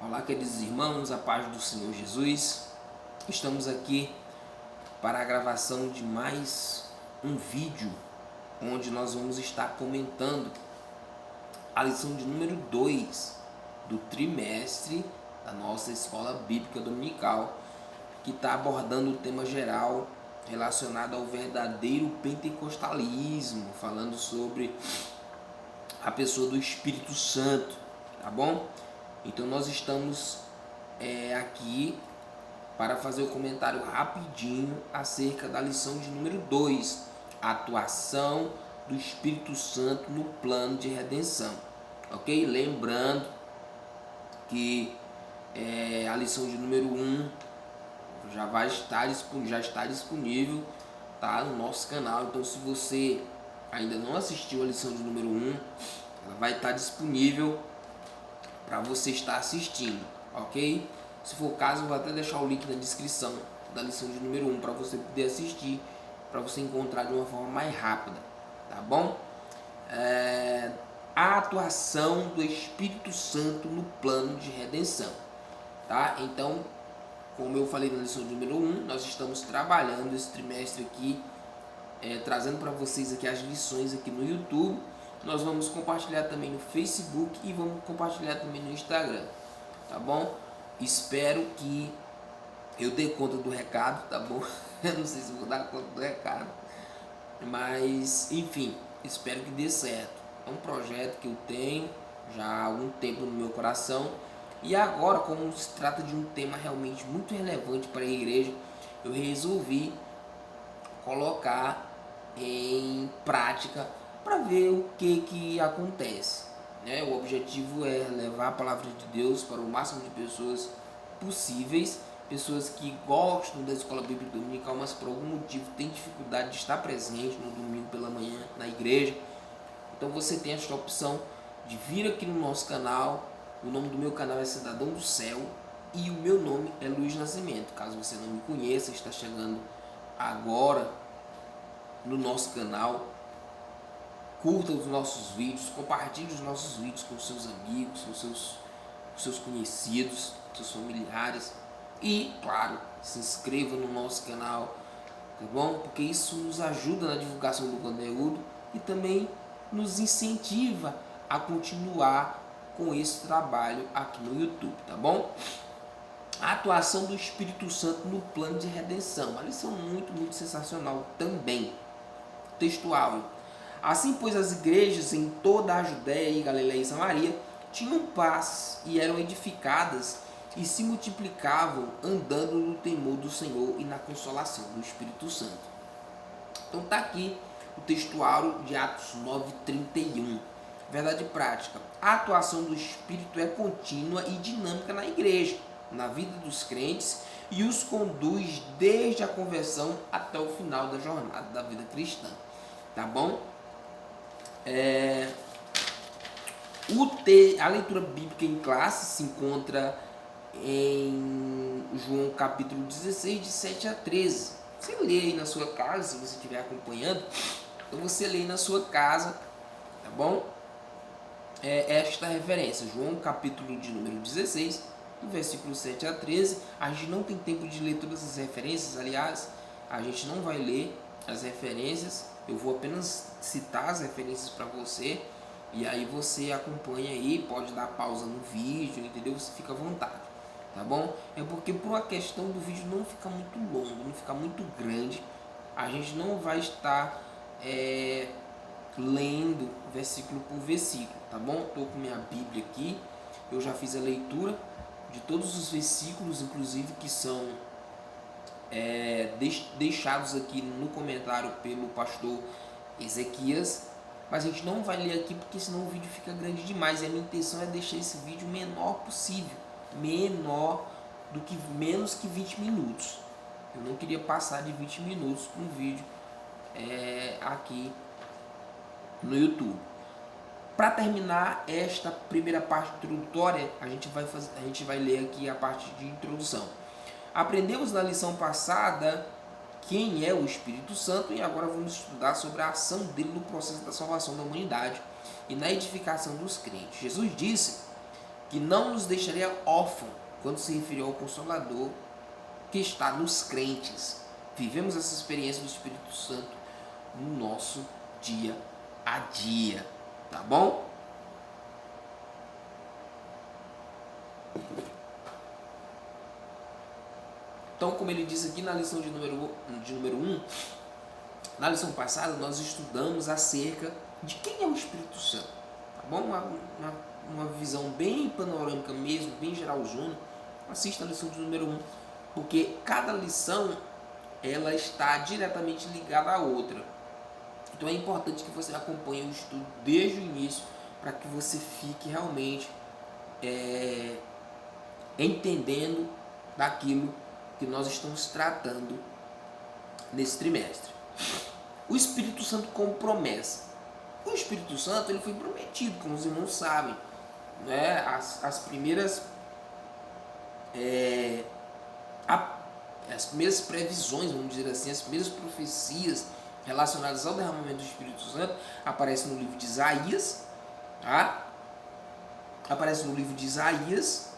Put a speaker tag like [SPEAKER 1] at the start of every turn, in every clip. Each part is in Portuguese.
[SPEAKER 1] Olá, queridos irmãos, a paz do Senhor Jesus. Estamos aqui para a gravação de mais um vídeo, onde nós vamos estar comentando a lição de número 2 do trimestre da nossa Escola Bíblica Dominical, que está abordando o tema geral relacionado ao verdadeiro pentecostalismo, falando sobre a pessoa do Espírito Santo, tá bom? Então nós estamos aqui para fazer o comentário rapidinho acerca da lição de número 2, a atuação do Espírito Santo no plano de redenção, ok? Lembrando que a lição de número 1 já está disponível, tá, no nosso canal. Então se você ainda não assistiu a lição de número 1, ela vai estar disponível para você estar assistindo, ok? Se for o caso, eu vou até deixar o link na descrição da lição de número 1 para você poder assistir, para você encontrar de uma forma mais rápida, tá bom? A atuação do Espírito Santo no plano de redenção, tá? Então, como eu falei na lição de número 1, nós estamos trabalhando esse trimestre aqui, trazendo para vocês aqui as lições aqui no YouTube. Nós vamos compartilhar também no Facebook e vamos compartilhar também no Instagram, tá bom? Espero que eu dê conta do recado, tá bom? Eu não sei se vou dar conta do recado, mas enfim, espero que dê certo. É um projeto que eu tenho já há algum tempo no meu coração, e agora, como se trata de um tema realmente muito relevante para a igreja, eu resolvi colocar em prática para ver o que acontece, né? O objetivo é levar a palavra de Deus para o máximo de pessoas possíveis, pessoas que gostam da escola bíblica dominical, mas por algum motivo têm dificuldade de estar presente no domingo pela manhã na igreja. Então você tem esta opção de vir aqui no nosso canal. O nome do meu canal é Cidadão do Céu e o meu nome é Luiz Nascimento. Caso você não me conheça, está chegando agora no nosso canal, curta os nossos vídeos, compartilhe os nossos vídeos com seus amigos, com seus conhecidos, seus familiares, e, claro, se inscreva no nosso canal, tá bom? Porque isso nos ajuda na divulgação do conteúdo e também nos incentiva a continuar com esse trabalho aqui no YouTube, tá bom? A atuação do Espírito Santo no plano de redenção, uma lição muito sensacional também. Textual: assim, pois, as igrejas em toda a Judéia e Galiléia e Samaria tinham paz e eram edificadas e se multiplicavam, andando no temor do Senhor e na consolação do Espírito Santo. Então está aqui o textuário de Atos 9:31. Verdade prática: a atuação do Espírito é contínua e dinâmica na igreja, na vida dos crentes, e os conduz desde a conversão até o final da jornada da vida cristã, tá bom? A leitura bíblica em classe se encontra em João capítulo 16, de 7 a 13. Você lê aí na sua casa, se você estiver acompanhando, então você lê na sua casa, tá bom? Esta referência, João capítulo de número 16, do versículo 7 a 13. A gente não tem tempo de ler todas as referências, aliás, a gente não vai ler as referências, eu vou apenas citar as referências para você, e aí você acompanha aí, pode dar pausa no vídeo, entendeu? Você fica à vontade, tá bom? É porque por uma questão do vídeo não ficar muito longo, não ficar muito grande, a gente não vai estar lendo versículo por versículo, tá bom? Estou com minha Bíblia aqui, eu já fiz a leitura de todos os versículos, inclusive que são deixados aqui no comentário pelo pastor Ezequias, mas a gente não vai ler aqui porque senão o vídeo fica grande demais, e a minha intenção é deixar esse vídeo menor possível, menos que 20 minutos. Eu não queria passar de 20 minutos com o vídeo aqui no YouTube. Para terminar esta primeira parte introdutória, a gente vai ler aqui a parte de introdução. Aprendemos na lição passada quem é o Espírito Santo, e agora vamos estudar sobre a ação dele no processo da salvação da humanidade e na edificação dos crentes. Jesus disse que não nos deixaria órfãos, quando se referiu ao Consolador que está nos crentes. Vivemos essa experiência do Espírito Santo no nosso dia a dia, tá bom? Então, como ele disse aqui na lição de número 1, na lição passada nós estudamos acerca de quem é o Espírito Santo, tá bom? Uma visão bem panorâmica mesmo, bem geralzona. Assista a lição de número 1, porque cada lição ela está diretamente ligada à outra. Então é importante que você acompanhe o estudo desde o início, para que você fique realmente entendendo daquilo que nós estamos tratando nesse trimestre. O Espírito Santo como promessa. O Espírito Santo ele foi prometido, como os irmãos sabem, né? As primeiras previsões, vamos dizer assim, as primeiras profecias relacionadas ao derramamento do Espírito Santo aparecem no livro de Isaías, tá? Aparece no livro de Isaías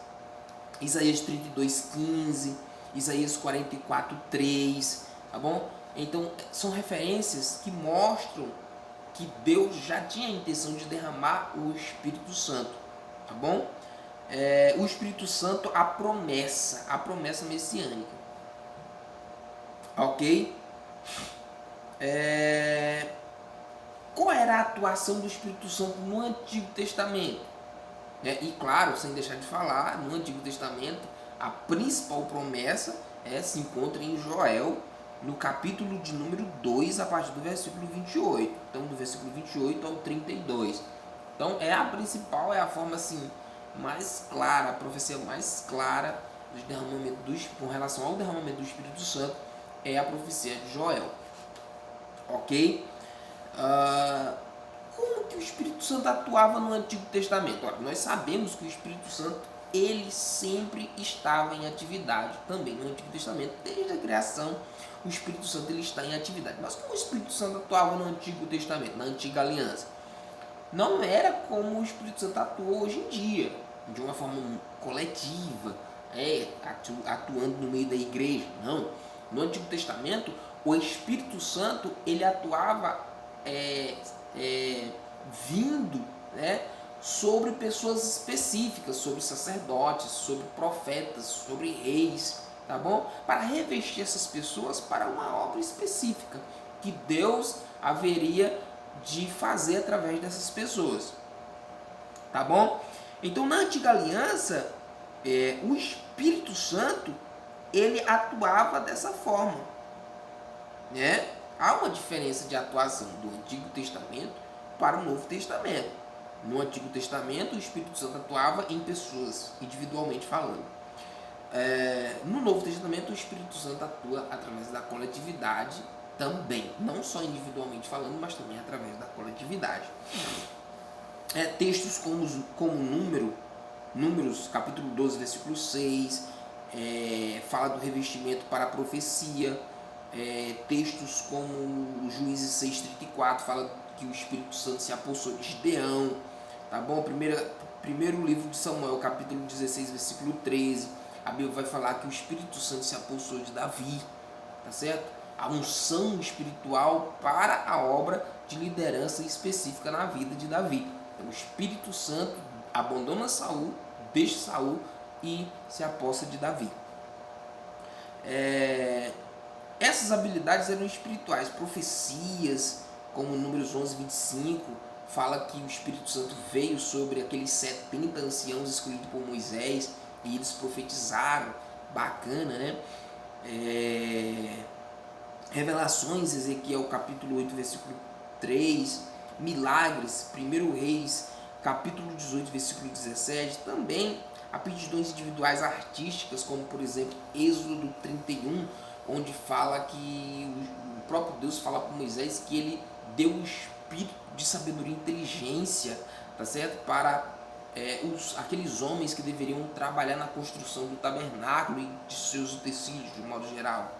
[SPEAKER 1] 32:15, Isaías 44:3, tá bom? Então, são referências que mostram que Deus já tinha a intenção de derramar o Espírito Santo, tá bom? O Espírito Santo, a promessa messiânica, ok? Qual era a atuação do Espírito Santo no Antigo Testamento? E claro, sem deixar de falar, no Antigo Testamento, a principal promessa se encontra em Joel, no capítulo de número 2, a partir do versículo 28. Então, do versículo 28 ao 32. Então, a principal, a forma assim, mais clara, a profecia mais clara do derramamento com relação ao derramamento do Espírito Santo é a profecia de Joel. Ok? Como que o Espírito Santo atuava no Antigo Testamento? Olha, nós sabemos que o Espírito Santo ele sempre estava em atividade também no Antigo Testamento. Desde a criação, o Espírito Santo ele está em atividade. Mas como o Espírito Santo atuava no Antigo Testamento, na Antiga Aliança? Não era como o Espírito Santo atua hoje em dia, de uma forma coletiva, atuando no meio da igreja. Não. No Antigo Testamento, o Espírito Santo ele atuava vindo, sobre pessoas específicas, sobre sacerdotes, sobre profetas, sobre reis, tá bom? Para revestir essas pessoas para uma obra específica que Deus haveria de fazer através dessas pessoas, tá bom? Então, na Antiga Aliança, o Espírito Santo ele atuava dessa forma, né? Há uma diferença de atuação do Antigo Testamento para o Novo Testamento. No Antigo Testamento, o Espírito Santo atuava em pessoas, individualmente falando. No Novo Testamento, o Espírito Santo atua através da coletividade também, não só individualmente falando, mas também através da coletividade. Textos como Números, capítulo 12, versículo 6, fala do revestimento para a profecia. Textos como Juízes 6:34 fala que o Espírito Santo se apossou de Gideão, tá bom? Primeiro livro de Samuel, capítulo 16, versículo 13, a Bíblia vai falar que o Espírito Santo se apossou de Davi, tá certo? A unção espiritual para a obra de liderança específica na vida de Davi. Então, o Espírito Santo abandona Saul, deixa Saul e se apossa de Davi. Essas habilidades eram espirituais. Profecias, como Números 11:25, fala que o Espírito Santo veio sobre aqueles 70 anciãos escolhidos por Moisés e eles profetizaram. Bacana, né? Revelações, Ezequiel capítulo 8, versículo 3. Milagres, 1 Reis capítulo 18, versículo 17. Também aptidões individuais artísticas, como por exemplo Êxodo 31, onde fala que o próprio Deus fala para Moisés que ele deu um espírito de sabedoria e inteligência, tá certo? Para aqueles homens que deveriam trabalhar na construção do tabernáculo e de seus utensílios, de um modo geral.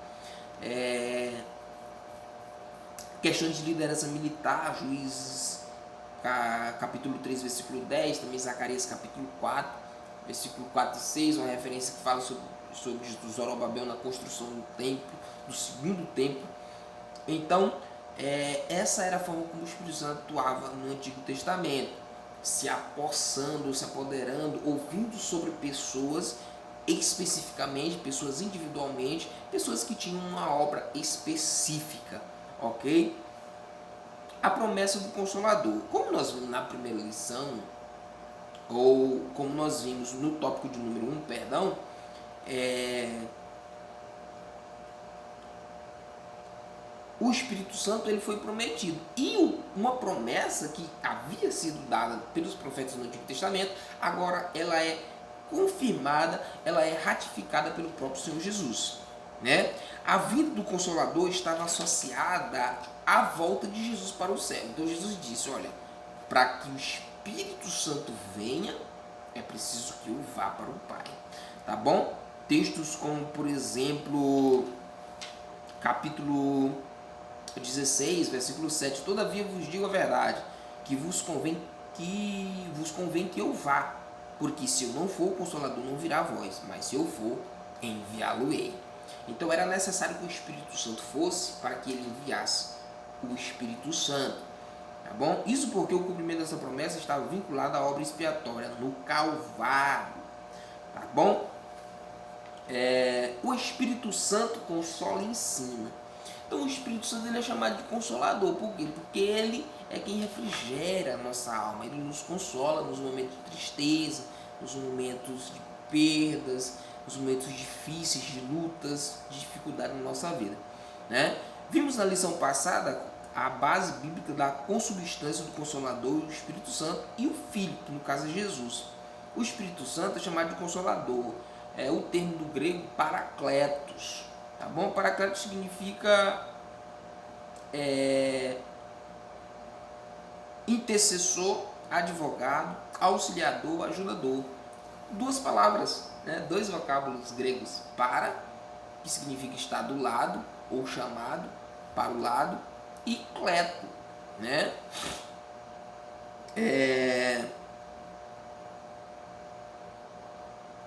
[SPEAKER 1] Questões de liderança militar, Juízes capítulo 3, versículo 10, também Zacarias capítulo 4, versículo 4 e 6, uma referência que fala sobre Zorobabel na construção do templo, do segundo templo. Então, essa era a forma como o Espírito Santo atuava no Antigo Testamento, se apossando, se apoderando, ouvindo sobre pessoas especificamente, pessoas individualmente, pessoas que tinham uma obra específica, ok? A promessa do Consolador. Como nós vimos na primeira lição, ou como nós vimos no tópico de número 1, perdão, o Espírito Santo ele foi prometido. E uma promessa que havia sido dada pelos profetas no Antigo Testamento, agora ela é confirmada, ela é ratificada pelo próprio Senhor Jesus. Né? A vinda do Consolador estava associada à volta de Jesus para o céu. Então Jesus disse, olha, para que o Espírito Santo venha, é preciso que eu vá para o Pai. Tá bom? Textos como, por exemplo, capítulo 16, versículo 7. Todavia vos digo a verdade, que vos convém que eu vá, porque se eu não for, o Consolador não virá a vós, mas se eu for, enviá-lo-ei. Então era necessário que o Espírito Santo fosse para que ele enviasse o Espírito Santo. Tá bom? Isso porque o cumprimento dessa promessa estava vinculado à obra expiatória no Calvário. Tá bom? O Espírito Santo consola e ensina. Então o Espírito Santo ele é chamado de Consolador. Por quê? Porque ele é quem refrigera a nossa alma. Ele nos consola nos momentos de tristeza, nos momentos de perdas, nos momentos difíceis, de lutas, de dificuldade na nossa vida. Né? Vimos na lição passada a base bíblica da consubstância do Consolador, o Espírito Santo e o Filho, que no caso é Jesus. O Espírito Santo é chamado de Consolador. É o termo do grego Paracletos. Tá bom? Paracletos significa intercessor, advogado, auxiliador, ajudador. Duas palavras, né? Dois vocábulos gregos. Para, que significa estar do lado, ou chamado para o lado, e cleto, né?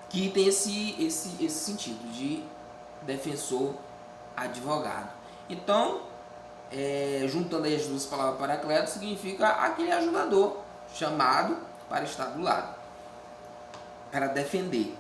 [SPEAKER 1] Que tem esse sentido de defensor, advogado. Então, juntando aí as duas palavras, paracleto significa aquele ajudador chamado para estar do lado, para defender.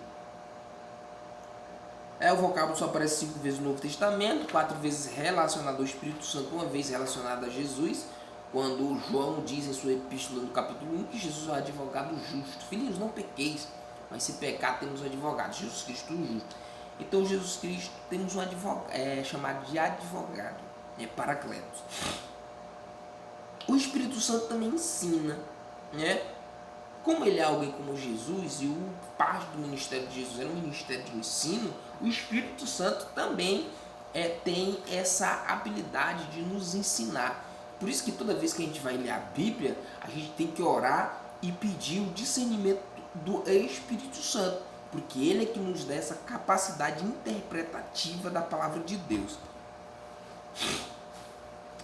[SPEAKER 1] O vocábulo só aparece 5 vezes no Novo Testamento, 4 vezes relacionado ao Espírito Santo, uma vez relacionado a Jesus, quando João diz em sua epístola no capítulo 1 que Jesus é um advogado justo. Filhinhos, não pequeis, mas se pecar temos um advogado, Jesus Cristo justo. Então Jesus Cristo temos um advogado, chamado de advogado, Paracletos. O Espírito Santo também ensina, né? Como ele é alguém como Jesus, e o parte do ministério de Jesus era um ministério de ensino, o Espírito Santo também tem essa habilidade de nos ensinar. Por isso que toda vez que a gente vai ler a Bíblia, a gente tem que orar e pedir o discernimento do Espírito Santo, porque ele é que nos dá essa capacidade interpretativa da palavra de Deus.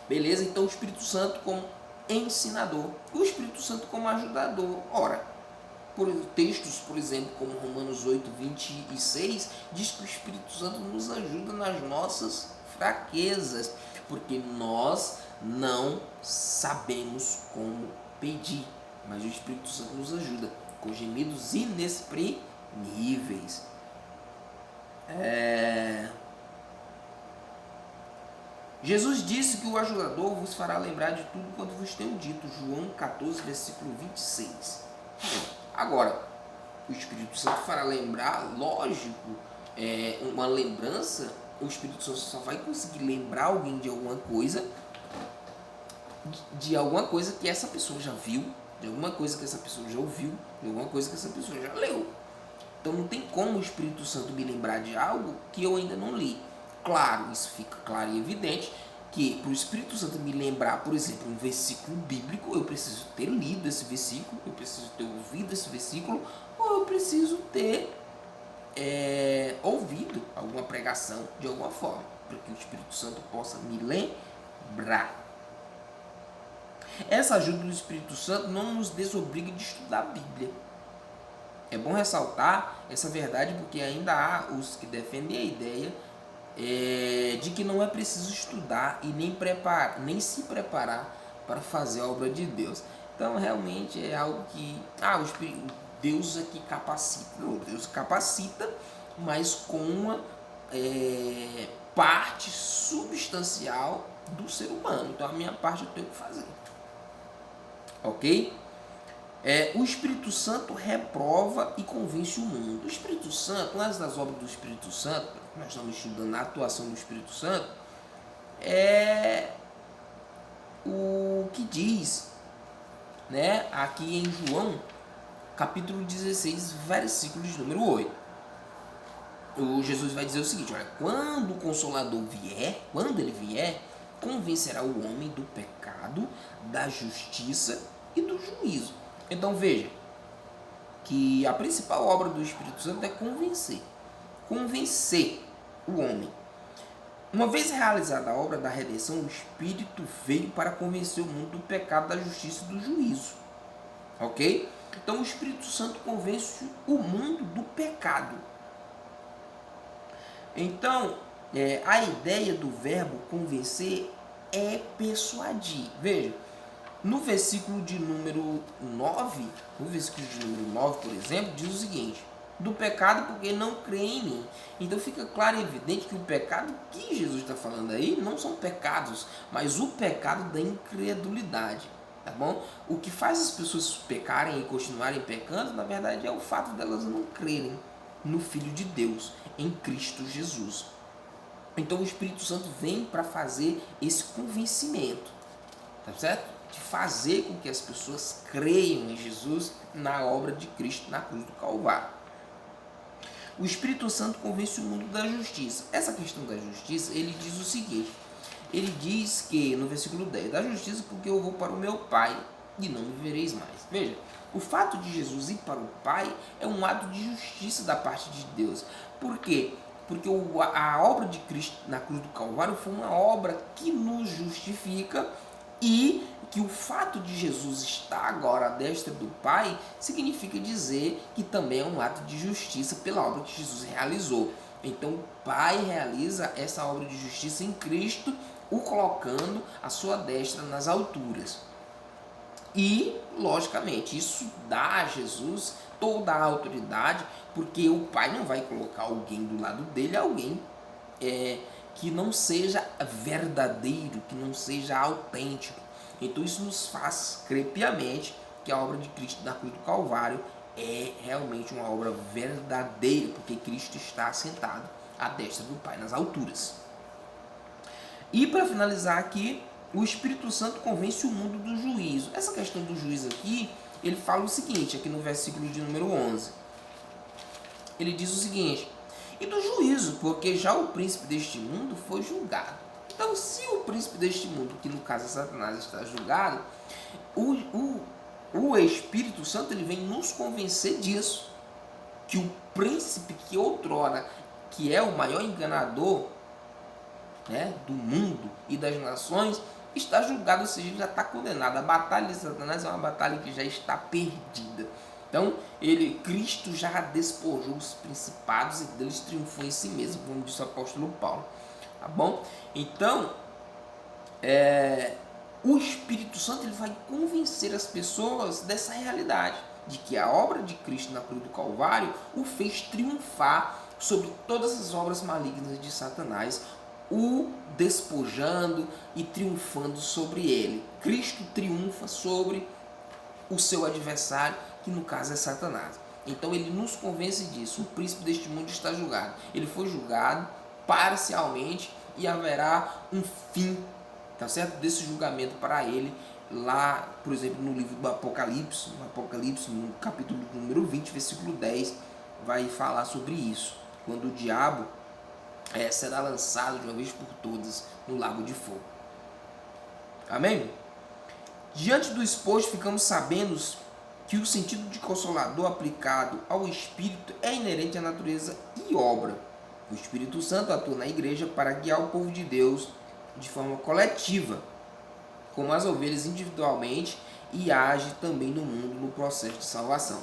[SPEAKER 1] Beleza? Então o Espírito Santo como ensinador, o Espírito Santo como ajudador. Ora, por textos, por exemplo, como Romanos 8, 26, diz que o Espírito Santo nos ajuda nas nossas fraquezas, porque nós não sabemos como pedir, mas o Espírito Santo nos ajuda com gemidos inexprimíveis. Jesus disse que o ajudador vos fará lembrar de tudo quanto vos tenho dito. João 14, versículo 26. Agora, o Espírito Santo fará lembrar, lógico, uma lembrança. O Espírito Santo só vai conseguir lembrar alguém de alguma coisa que essa pessoa já viu, de alguma coisa que essa pessoa já ouviu, de alguma coisa que essa pessoa já leu. Então não tem como o Espírito Santo me lembrar de algo que eu ainda não li. Claro, isso fica claro e evidente que para o Espírito Santo me lembrar, por exemplo, um versículo bíblico, eu preciso ter lido esse versículo, eu preciso ter ouvido esse versículo, ou eu preciso ter ouvido alguma pregação de alguma forma, para que o Espírito Santo possa me lembrar. Essa ajuda do Espírito Santo não nos desobriga de estudar a Bíblia. É bom ressaltar essa verdade porque ainda há os que defendem a ideia de que não é preciso estudar e nem se preparar para fazer a obra de Deus. Então realmente é algo que Deus aqui capacita. Não, Deus capacita, mas com uma parte substancial do ser humano. Então a minha parte eu tenho que fazer. Ok? O Espírito Santo reprova e convence o mundo. O Espírito Santo, uma das obras do Espírito Santo, nós estamos estudando a atuação do Espírito Santo, é o que diz, né, aqui em João, capítulo 16, versículo de número 8. Jesus vai dizer o seguinte: olha, quando o Consolador vier, quando ele vier, convencerá o homem do pecado, da justiça e do juízo. Então veja que a principal obra do Espírito Santo é convencer o homem. Uma vez realizada a obra da redenção, o Espírito veio para convencer o mundo do pecado, da justiça e do juízo. Ok? Então o Espírito Santo convence o mundo do pecado. Então, a ideia do verbo convencer é persuadir. Veja, no versículo de número 9, por exemplo, diz o seguinte: do pecado porque não creem em mim. Então fica claro e evidente que o pecado que Jesus está falando aí não são pecados, mas o pecado da incredulidade. Tá bom? O que faz as pessoas pecarem e continuarem pecando, na verdade, é o fato delas não crerem no Filho de Deus, em Cristo Jesus. Então o Espírito Santo vem para fazer esse convencimento, tá certo? De fazer com que as pessoas creiam em Jesus, na obra de Cristo na cruz do Calvário. O Espírito Santo convence o mundo da justiça. Essa questão da justiça, ele diz o seguinte: ele diz que, no versículo 10, da justiça porque eu vou para o meu Pai e não me vereis mais. Veja, o fato de Jesus ir para o Pai é um ato de justiça da parte de Deus. Por quê? Porque a obra de Cristo na cruz do Calvário foi uma obra que nos justifica, e que o fato de Jesus estar agora à destra do Pai significa dizer que também é um ato de justiça pela obra que Jesus realizou. Então o Pai realiza essa obra de justiça em Cristo, o colocando à sua destra nas alturas. E, logicamente, isso dá a Jesus toda a autoridade, porque o Pai não vai colocar alguém do lado dele, alguém que não seja verdadeiro, que não seja autêntico. Então isso nos faz crer piamente que a obra de Cristo na cruz do Calvário é realmente uma obra verdadeira, porque Cristo está assentado à destra do Pai nas alturas. E para finalizar aqui, o Espírito Santo convence o mundo do juízo. Essa questão do juízo aqui, ele fala o seguinte, aqui no versículo de número 11. Ele diz o seguinte: e do juízo, porque já o príncipe deste mundo foi julgado. Então, se o príncipe deste mundo, que no caso é Satanás, está julgado, o Espírito Santo ele vem nos convencer disso, que o príncipe que outrora, que é o maior enganador, né, do mundo e das nações, está julgado, ou seja, já está condenado. A batalha de Satanás é uma batalha que já está perdida. Então, Cristo já despojou os principados e deles triunfou em si mesmo, como disse o apóstolo Paulo. Tá bom? Então, o Espírito Santo ele vai convencer as pessoas dessa realidade, de que a obra de Cristo na cruz do Calvário o fez triunfar sobre todas as obras malignas de Satanás, o despojando e triunfando sobre ele. Cristo triunfa sobre o seu adversário, que no caso é Satanás. Então ele nos convence disso. O príncipe deste mundo está julgado. Ele foi julgado parcialmente e haverá um fim, tá certo, desse julgamento para ele lá, por exemplo, no livro do Apocalipse, no capítulo número 20, versículo 10, vai falar sobre isso, quando o diabo será lançado de uma vez por todas no lago de fogo. Amém? Diante do exposto, ficamos sabendo que o sentido de consolador aplicado ao Espírito é inerente à natureza e obra. O Espírito Santo atua na igreja para guiar o povo de Deus de forma coletiva, como as ovelhas individualmente, e age também no mundo no processo de salvação.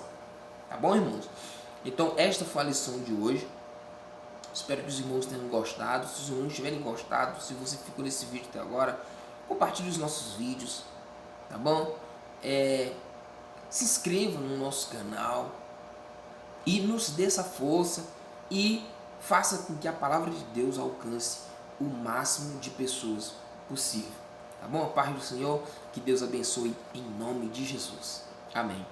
[SPEAKER 1] Tá bom, irmãos? Então, esta foi a lição de hoje. Espero que os irmãos tenham gostado. Se os irmãos tiverem gostado, se você ficou nesse vídeo até agora, compartilhe os nossos vídeos, tá bom? Se inscreva no nosso canal e nos dê essa força e faça com que a palavra de Deus alcance o máximo de pessoas possível. Tá bom? A paz do Senhor, que Deus abençoe em nome de Jesus. Amém.